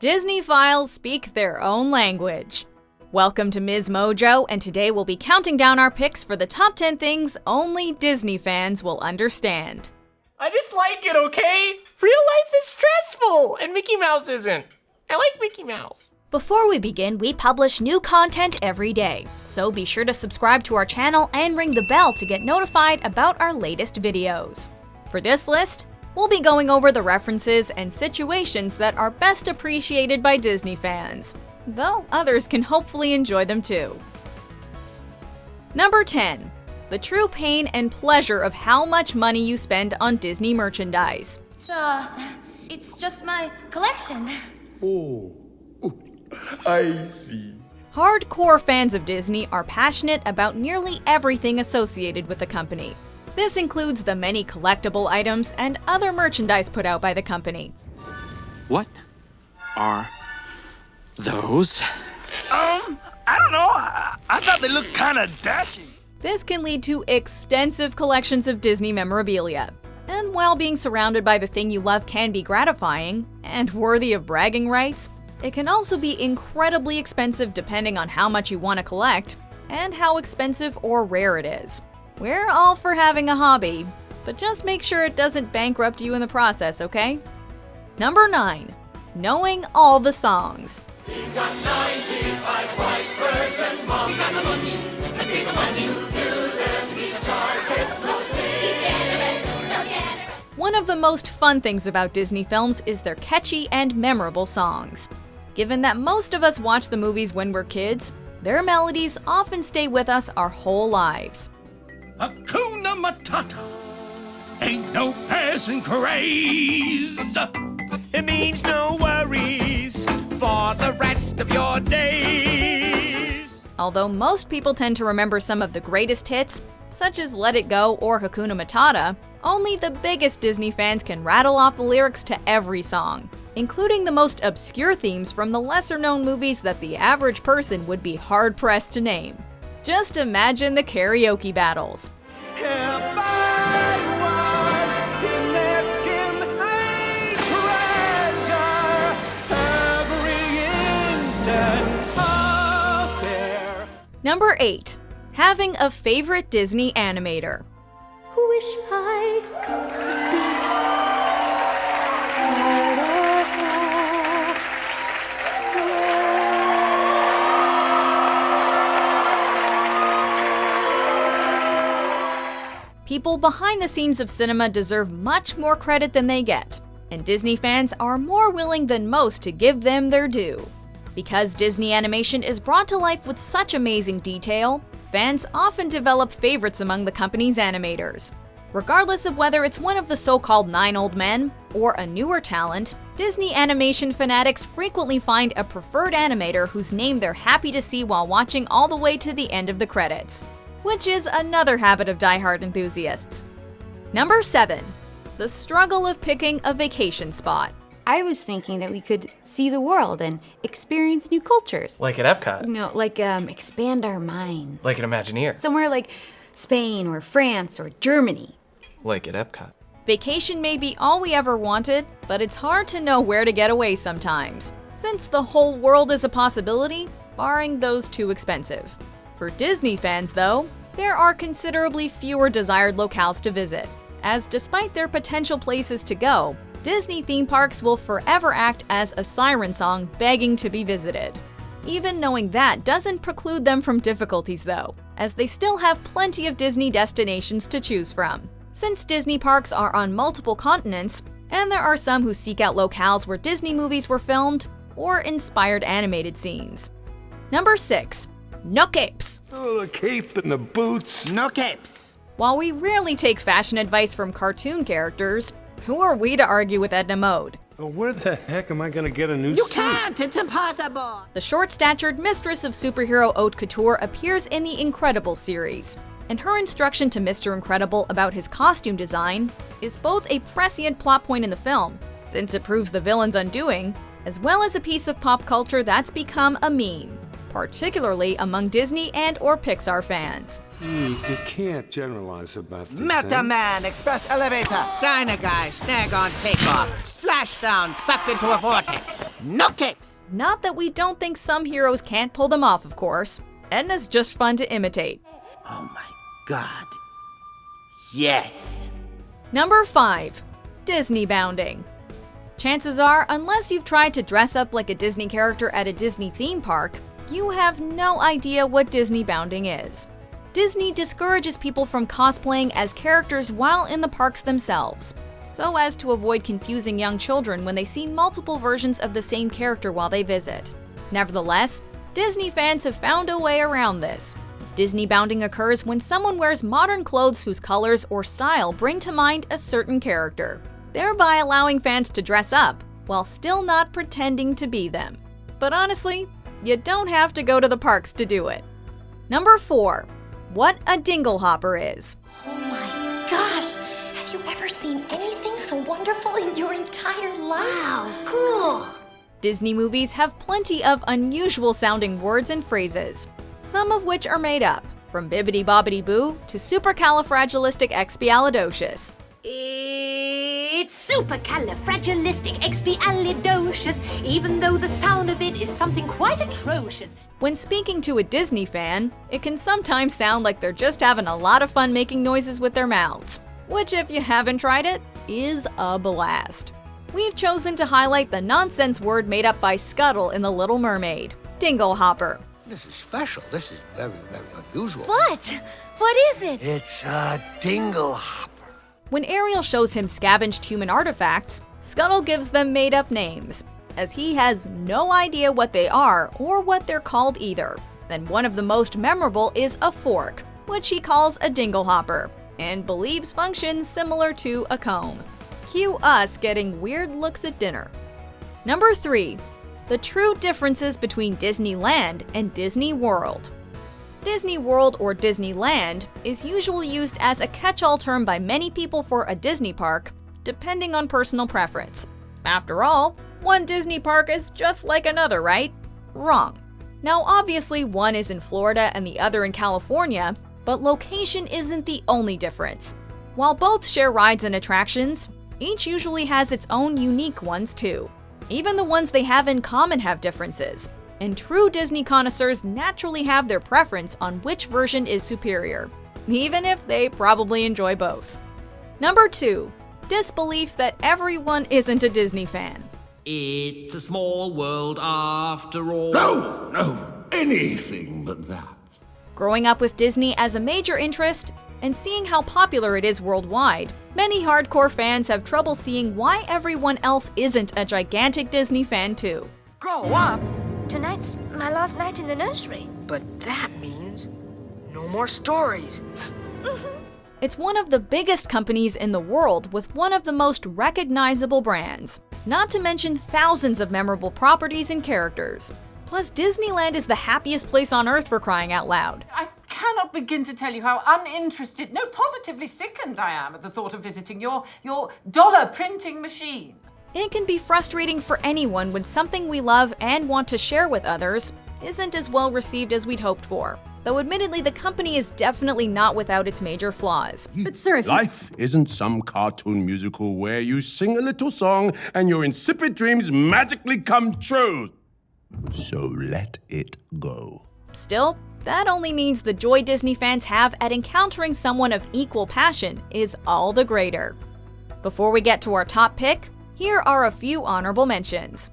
Disneyphiles speak their own language. Welcome to MsMojo, and today we'll be counting down our picks for the top 10 things only Disney fans will understand. I just like it, okay? Real life is stressful, and Mickey Mouse isn't. I like Mickey Mouse. Before we begin, we publish new content every day, so be sure to subscribe to our channel and ring the bell to get notified about our latest videos. For this list, we'll be going over the references and situations that are best appreciated by Disney fans, though others can hopefully enjoy them too. Number 10. The true pain and pleasure of how much money you spend on Disney merchandise. It's just my collection. Oh, I see. Hardcore fans of Disney are passionate about nearly everything associated with the company. This includes the many collectible items and other merchandise put out by the company. What are those? I don't know. I thought they looked kind of dashing. This can lead to extensive collections of Disney memorabilia. And while being surrounded by the thing you love can be gratifying and worthy of bragging rights, it can also be incredibly expensive depending on how much you want to collect and how expensive or rare it is. We're all for having a hobby, but just make sure it doesn't bankrupt you in the process, okay? Number 9. Knowing all the songs. He's got 95 white birds and mom. He's got the monkeys. Let's see the monkeys do this. He's a star. One of the most fun things about Disney films is their catchy and memorable songs. Given that most of us watch the movies when we're kids, their melodies often stay with us our whole lives. Hakuna Matata. Ain't no passing craze. It means no worries for the rest of your days. Although most people tend to remember some of the greatest hits, such as Let It Go or Hakuna Matata, only the biggest Disney fans can rattle off the lyrics to every song, including the most obscure themes from the lesser-known movies that the average person would be hard-pressed to name. Just imagine the karaoke battles. Number 8. Having a favorite Disney animator. Wish I People behind the scenes of cinema deserve much more credit than they get, and Disney fans are more willing than most to give them their due. Because Disney animation is brought to life with such amazing detail, fans often develop favorites among the company's animators. Regardless of whether it's one of the so-called 9 old men or a newer talent, Disney animation fanatics frequently find a preferred animator whose name they're happy to see while watching all the way to the end of the credits, which is another habit of diehard enthusiasts. Number 7. The struggle of picking a vacation spot. I was thinking that we could see the world and experience new cultures. Like at Epcot. No, like expand our minds. Like an Imagineer. Somewhere like Spain or France or Germany. Like at Epcot. Vacation may be all we ever wanted, but it's hard to know where to get away sometimes, since the whole world is a possibility, barring those too expensive. For Disney fans, though, there are considerably fewer desired locales to visit, as despite their potential places to go, Disney theme parks will forever act as a siren song begging to be visited. Even knowing that doesn't preclude them from difficulties though, as they still have plenty of Disney destinations to choose from. Since Disney parks are on multiple continents, and there are some who seek out locales where Disney movies were filmed or inspired animated scenes. Number 6. No capes. Oh, the cape and the boots. No capes. While we rarely take fashion advice from cartoon characters, who are we to argue with Edna Mode? Oh, where the heck am I gonna get a new You suit? can't! It's impossible! The short-statured mistress of superhero haute couture appears in the Incredibles series, and her instruction to Mr. Incredible about his costume design is both a prescient plot point in the film, since it proves the villain's undoing, as well as a piece of pop culture that's become a meme. particularly among Disney and/or Pixar fans. You can't generalize about this. Meta-Man, Express Elevator, Diner Guy, Snag on Takeoff, Splashdown, sucked into a vortex. No kicks! Not that we don't think some heroes can't pull them off, of course. Edna's just fun to imitate. Oh my god. Yes. Number 5. Disneybounding. Chances are, unless you've tried to dress up like a Disney character at a Disney theme park, you have no idea what Disneybounding is. Disney discourages people from cosplaying as characters while in the parks themselves, so as to avoid confusing young children when they see multiple versions of the same character while they visit. Nevertheless, Disney fans have found a way around this. Disneybounding occurs when someone wears modern clothes whose colors or style bring to mind a certain character, thereby allowing fans to dress up while still not pretending to be them. But honestly, you don't have to go to the parks to do it. Number 4. What a Dinglehopper is. Oh my gosh! Have you ever seen anything so wonderful in your entire life? Wow, cool! Disney movies have plenty of unusual sounding words and phrases, some of which are made up, from bibbidi-bobbidi-boo to supercalifragilisticexpialidocious. It's supercalifragilisticexpialidocious, even though the sound of it is something quite atrocious. When speaking to a Disney fan, it can sometimes sound like they're just having a lot of fun making noises with their mouths, which, if you haven't tried it, is a blast. We've chosen to highlight the nonsense word made up by Scuttle in The Little Mermaid, Dinglehopper. This is special. This is very, very unusual. What? What is it? It's a Dinglehopper. When Ariel shows him scavenged human artifacts, Scuttle gives them made-up names, as he has no idea what they are or what they're called either. And one of the most memorable is a fork, which he calls a Dinglehopper, and believes functions similar to a comb. Cue us getting weird looks at dinner. Number 3. The true differences between Disneyland and Disney World. Disney World or Disneyland is usually used as a catch-all term by many people for a Disney park, depending on personal preference. After all, one Disney park is just like another, right? Wrong. Now obviously one is in Florida and the other in California, but location isn't the only difference. While both share rides and attractions, each usually has its own unique ones too. Even the ones they have in common have differences, and true Disney connoisseurs naturally have their preference on which version is superior, even if they probably enjoy both. Number 2. Disbelief that everyone isn't a Disney fan. It's a small world after all. No, anything but that. Growing up with Disney as a major interest, and seeing how popular it is worldwide, many hardcore fans have trouble seeing why everyone else isn't a gigantic Disney fan too. Grow up? Tonight's my last night in the nursery. But that means no more stories. It's one of the biggest companies in the world with one of the most recognizable brands, not to mention thousands of memorable properties and characters. Plus, Disneyland is the happiest place on earth, for crying out loud. I cannot begin to tell you how uninterested, no, positively sickened I am at the thought of visiting your dollar printing machine. It can be frustrating for anyone when something we love and want to share with others isn't as well received as we'd hoped for. Though admittedly, the company is definitely not without its major flaws. But sir, if Life isn't some cartoon musical where you sing a little song and your insipid dreams magically come true. So let it go. Still, that only means the joy Disney fans have at encountering someone of equal passion is all the greater. Before we get to our top pick, here are a few honorable mentions.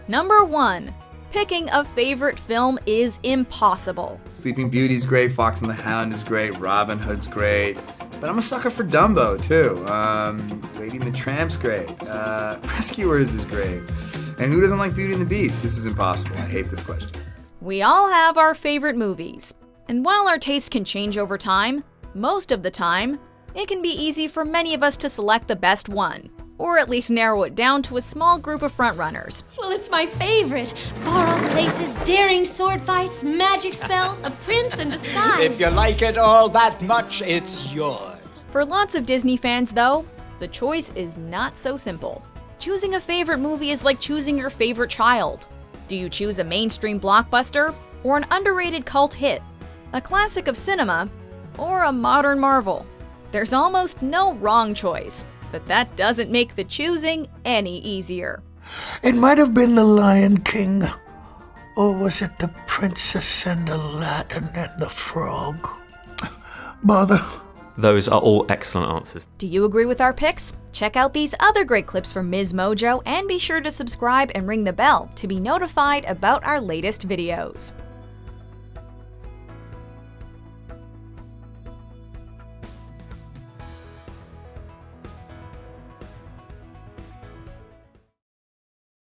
Number 1. Picking a favorite film is impossible. Sleeping Beauty's great, Fox and the Hound is great, Robin Hood's great. But I'm a sucker for Dumbo, too. Lady and the Tramp's great. Rescuers is great. And who doesn't like Beauty and the Beast? This is impossible. I hate this question. We all have our favorite movies. And while our tastes can change over time, most of the time, it can be easy for many of us to select the best one. or at least narrow it down to a small group of frontrunners. Well, it's my favorite. Far-off places, daring sword fights, magic spells, a prince in disguise. If you like it all that much, it's yours. For lots of Disney fans, though, the choice is not so simple. Choosing a favorite movie is like choosing your favorite child. Do you choose a mainstream blockbuster or an underrated cult hit, a classic of cinema, or a modern marvel? There's almost no wrong choice, but that doesn't make the choosing any easier. It might have been The Lion King, or was it The Princess and Aladdin and the Frog? Bother. Those are all excellent answers. Do you agree with our picks? Check out these other great clips from MsMojo and be sure to subscribe and ring the bell to be notified about our latest videos.